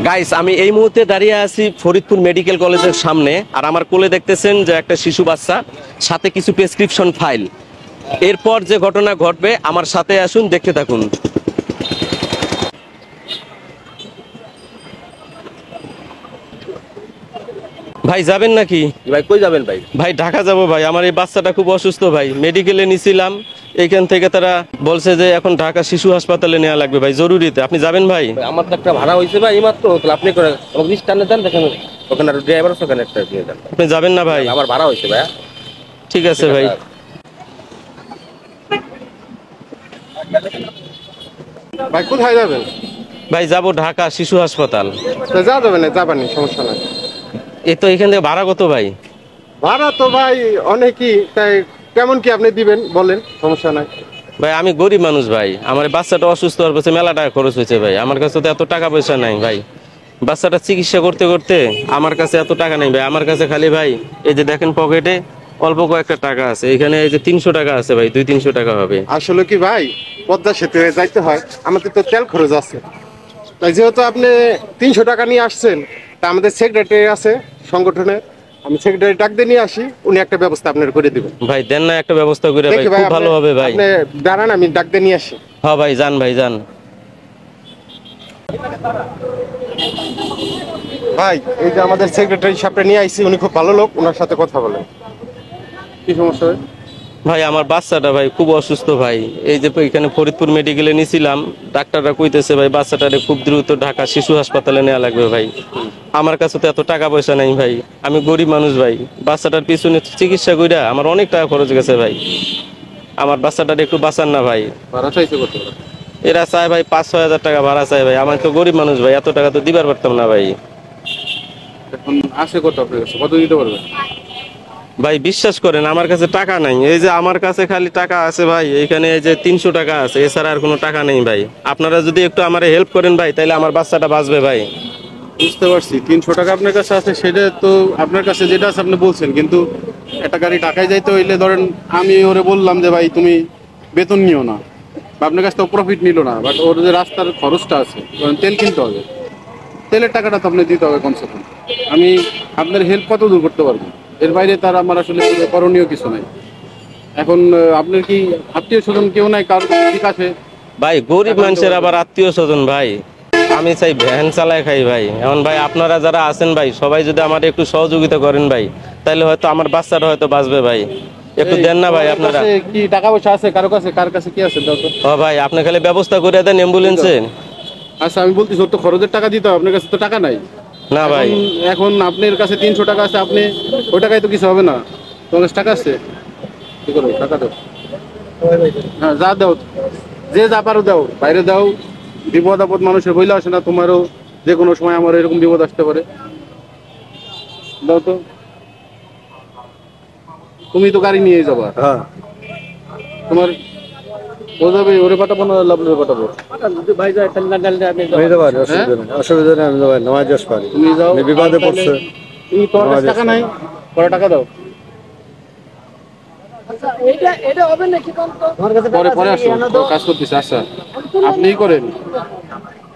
Guys আমি এই মুহূর্তে দাঁড়িয়ে আছি ফরিদপুর মেডিকেল কলেজের সামনে, আর আমার কোলে দেখতেছেন যে একটা শিশু বাচ্চা, সাথে কিছু প্রেসক্রিপশন ফাইল। এরপর যে ঘটনা ঘটবে আমার সাথে আসুন, দেখতে থাকুন। ভাই যাবেন নাকি? ভাই কই যাবেন ভাই? ভাই ঢাকা যাব ভাই, আমার এই বাচ্চাটা খুব অসুস্থ ভাই, মেডিকেলে নিছিলাম, এইখান থেকে তারা বলছে যে এখন ঢাকা শিশু হাসপাতালে নেওয়া লাগবে ভাই, জরুরিতে। আপনি যাবেন ভাই? আমার তো একটা ভাড়া হয়েছে ভাই এইমাত্র, তাহলে আপনি করে আমাকে স্ট্যান্ডে দেন, দেখেন ওখানে আর ড্রাইভার আছে, ওখানে একটা দিয়ে দেন। আপনি যাবেন না ভাই? আমার ভাড়া হয়েছে ভাই। ঠিক আছে ভাই। ভাই কোথায় যাবেন? ভাই যাব ঢাকা শিশু হাসপাতাল। যা যাবেন না, যাবানি, সমস্যা নাই। এই তো এখান থেকে ভাড়া কত ভাই? ভাড়া তো ভাই অনেকই, তাই কেমন কি আপনি দিবেন বলেন, সমস্যা নাই। ভাই আমি গরিব মানুষ ভাই, আমার বাচ্চাটা অসুস্থ হওয়ার পথে মেলা টাকা খরচ হয়েছে ভাই, আমার কাছে তো এত টাকা পয়সা নাই ভাই। বাচ্চাটা চিকিৎসা করতে করতে আমার কাছে এত টাকা নেই ভাই, আমার কাছে খালি ভাই এই যে দেখেন পকেটে অল্প কয়েকটা টাকা আছে, এখানে এই যে 300 টাকা আছে ভাই, 200-300 টাকা হবে। আসলে কি ভাই, পদ্মা সেতু হয়ে যাইতে হয়, আমাদের তো তেল খরচ আছে। তাই যেহেতু আপনি 300 টাকা নিয়ে আসছেন, তা আমাদের সেক্রেটারি আছে সংগঠনের, আমি সেক্রেটারি ডাক দিয়ে নিয়ে আসি, উনি একটা ব্যবস্থা আপনার করে দিবেন। ভাই দেন না একটা ব্যবস্থা করে ভাই, খুব ভালো হবে ভাই। আপনি দাঁড়ান, আমি ডাক দিয়ে নিয়ে আসি। হ্যাঁ ভাই যান, ভাই যান। ভাই এই যে আমাদের সেক্রেটারি সাহেবটা নিয়ে আইছি, উনি খুব ভালো লোক, ওনার সাথে কথা বলেন। কি সমস্যা হয়? ভাই আমার বাচ্চাটা ভাই খুব অসুস্থ ভাই, এই যে এখানে ফরিদপুর মেডিকেলে নিছিলাম, ডাক্তাররা কইতেছে ভাই বাচ্চাটারে খুব দ্রুত ঢাকা শিশু হাসপাতালে নেওয়া লাগবে ভাই। আমার কাছে তো এত টাকা পয়সা নাই ভাই, আমি গরিব মানুষ ভাই, বাচ্চাটার পিছনে চিকিৎসা কইরা আমার অনেক টাকা খরচ গেছে ভাই, আমার বাচ্চাটার একটু বাঁচান না ভাই। ভাড়া চাইছে কত? এরা চায় ভাই 5-6 হাজার টাকা ভাড়া চায় ভাই, আমার তো গরিব মানুষ ভাই, এত টাকা তো দিবার পারতাম না ভাই। এখন আসে কত আপনার কাছে, কত দিতে পারবেন? ভাই বিশ্বাস করেন আমার কাছে টাকা নাই, এই যে আমার কাছে খালি টাকা আছে ভাই, এখানে এই যে 300 টাকা আছে, এছাড়া আর কোনো টাকা নেই ভাই। আপনারা যদি একটু আমার হেল্প করেন ভাই, তাহলে আমার বাচ্চাটা বাঁচবে ভাই। বুঝতে পারছি, 300 টাকা আপনার কাছে আছে, সেটা তো আপনার কাছে যেটা আছে আপনি বলছেন, কিন্তু একটা গাড়ি ঢাকায় যাইতে হইলে ধরেন আমি ওরে বললাম যে ভাই তুমি বেতন নিও না, বা আপনার কাছে তো প্রফিট নিল না, বাট ওর যে রাস্তার খরচটা আছে, ধরেন তেল কিনতে হবে, তেলের টাকাটা তো আপনি দিতে হবে কমসে কম। আমি আপনার হেল্প কত দূর করতে পারবো, এর বাইরে তার আমার আসলে করণীয় কিছু নাই। এখন আপনার কি আত্মীয় স্বজন কেউ নাই কার বিকাশে? ভাই গরিব মানুষের আবার আত্মীয় স্বজন ভাই, আমি চাই ভ্যান চালায় খাই ভাই। এখন ভাই আপনারা যারা আছেন ভাই, সবাই যদি আমার একটু সহযোগিতা করেন ভাই, তাহলে হয়তো আমার বাচ্চাটা হয়তো বাঁচবে ভাই, একটু দেন না ভাই আপনারা। কি টাকা পয়সা আছে কারো কাছে? কার কাছে কি আছে দাও তো। ও ভাই আপনি খালি ব্যবস্থা করে দেন অ্যাম্বুলেন্সের। আচ্ছা আমি বলতেছি, ওর তো খরচের টাকা দিতে হবে, আপনার কাছে তো টাকা নাই। না ভাই এখন আপনার কাছে 300 টাকা আছে, আপনি ওই টাকায় তো কিছু হবে না। তোমার কাছে টাকা আছে, কি করবো, টাকা দাও। হ্যাঁ যা দাও, যে যা পারো দাও, বাইরে দাও। বিপদ আপদ মানুষের বইলে আসে না, তোমারও যে কোনো সময় আমার এরকম বিপদ আসতে পারে, দাও তো। তুমি তো গাড়ি নিয়ে যাবা, হ্যাঁ তোমার ও যাবে, ওরে পাঠাবো না লাভলে পাঠাবো? অসুবিধা নেই, আমি যাবো, নামাজ যাস পারি। তুমি যাও, বিপদে পড়ছে, তুমি তোমার কাছে টাকা নাই, পরে টাকা দাও। পরে পরে আসো, কাজ করতেছে। আচ্ছা আপনিই করেন,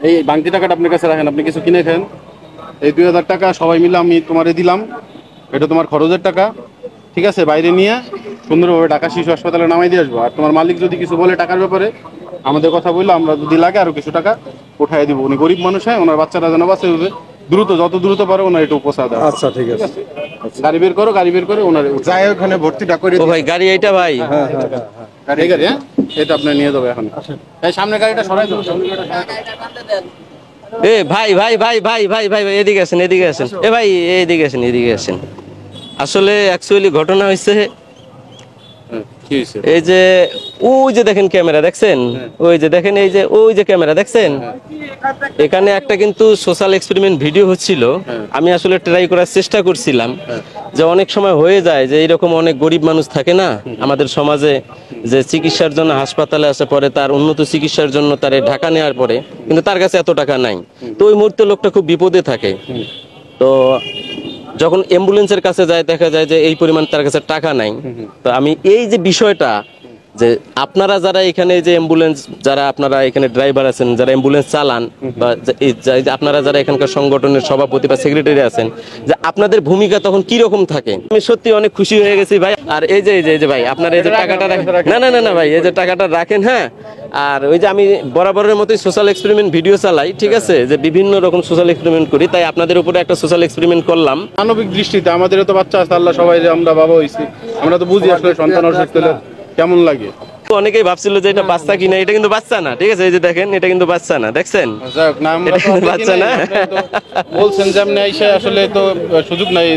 এই বাংতি টাকাটা আপনার কাছে রাখেন, আপনি কিছু কিনে খান। এই 2000 টাকা সবাই মিলে আমি তোমারে দিলাম, এটা তোমার খরচের টাকা, ঠিক আছে? বাইরে নিয়ে সুন্দরভাবে ঢাকা শিশু হাসপাতালে নামাই দিয়ে আসবো। আর তোমার মালিক যদি কিছু বলে টাকার ব্যাপারে, আমাদের কথা বললো, আমরা যদি লাগে আরো কিছু টাকা উঠাই দিব। উনি গরিব মানুষ, হয় ওনার বাচ্চারা যেন বাঁচে দ্রুত, যত দ্রুত পারো ওনার একটু উপস্থা দেওয়া। আচ্ছা ঠিক আছে, গাড়ি বের করো, গাড়ি বের করে ওনার যায় ওখানে ভর্তিটা করে। ও ভাই গাড়ি এইটা ভাই? গাড়ি গাড়ি, হ্যাঁ এটা আপনার নিয়ে যাবো এখন। এই সামনে গাড়িটা সরাই দাও। এ ভাই ভাই ভাই ভাই ভাই ভাই ভাই এদিকে আসেন, এদিকে আসেন, এ ভাই এদিকে আসেন, এদিকে আসেন। আসলে অ্যাকচুয়ালি ঘটনা হয়েছে, এই যে ওই যে দেখেন ক্যামেরা দেখছেন, ওই যে দেখেন, এই যে ওই যে ক্যামেরা দেখছেন, এখানে একটা কিন্তু সোশ্যাল এক্সপেরিমেন্ট ভিডিও হচ্ছিল। আমি আসলে ট্রাই করার চেষ্টা করছিলাম যে অনেক সময় হয়ে যায় যে এইরকম অনেক গরিব মানুষ থাকে না আমাদের সমাজে, যে চিকিৎসার জন্য হাসপাতালে আসে, পরে তার উন্নত চিকিৎসার জন্য তার ঢাকা নেওয়ার পরে কিন্তু তার কাছে এত টাকা নাই, তো ওই মুহূর্তে লোকটা খুব বিপদে থাকে। তো যখন অ্যাম্বুলেন্সের কাছে যায়, দেখা যায় যে এই পরিমাণ তার কাছে টাকা নাই। তো আমি এই যে বিষয়টা যে আপনারা যারা এখানে যে অ্যাম্বুলেন্স, যারা আপনারা এখানে ড্রাইভার আছেন, যারা অ্যাম্বুলেন্স চালান, বা আপনারা যারা এখানকার সংগঠনের সভাপতি বা সেক্রেটারি আছেন, যে আপনাদের ভূমিকা তখন কি রকম থাকে? আমি সত্যি অনেক খুশি হয়ে গেছি ভাই। আর এই যে ভাই আপনার এই যে টাকাটা রাখেন, না ভাই, এই যে টাকাটা রাখেন, হ্যাঁ। আর ওই যে আমি বরাবরের মতোই সোশ্যাল এক্সপেরিমেন্ট ভিডিও চালাই, ঠিক আছে, যে বিভিন্ন রকম সোশ্যাল এক্সপেরিমেন্ট করি, তাই আপনাদের উপরে একটা সোশ্যাল এক্সপেরিমেন্ট করলাম। মানবিক দৃষ্টিতে আমাদেরও তো বাচ্চা আছে, আল্লাহ সবাই যে আমরা বাবা হইছি, আমরা তো বুঝি আসলে সন্তান অসুস্থ হলে কেমন লাগে। অনেকেই ভাবছিল যে এটা বাচ্চা কিনা, এটা কিন্তু বাচ্চা না, ঠিক আছে, এই যে দেখেন এটা কিন্তু বাচ্চা না, দেখছেন, যাই হোক না, আমরা এটা তো কিন্তু দেখি বাচ্চা নাই, না। আপনি তো বলছেন যে আপনি আইসা আসলে তো সুযোগ নাই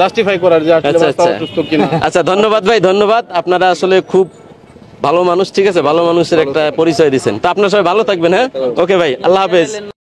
জাস্টিফাই করার যে আসলে আচ্ছা বাচ্চা আচ্ছা অসুস্থ কিনা। আচ্ছা, ধন্যবাদ ভাই, ধন্যবাদ। আপনারা আসলে খুব ভালো মানুষ, ঠিক আছে, ভালো মানুষের একটা পরিচয় দিচ্ছেন। তো আপনারা সবাই ভালো থাকবেন, হ্যাঁ, ওকে ভাই, আল্লাহ হাফেজ।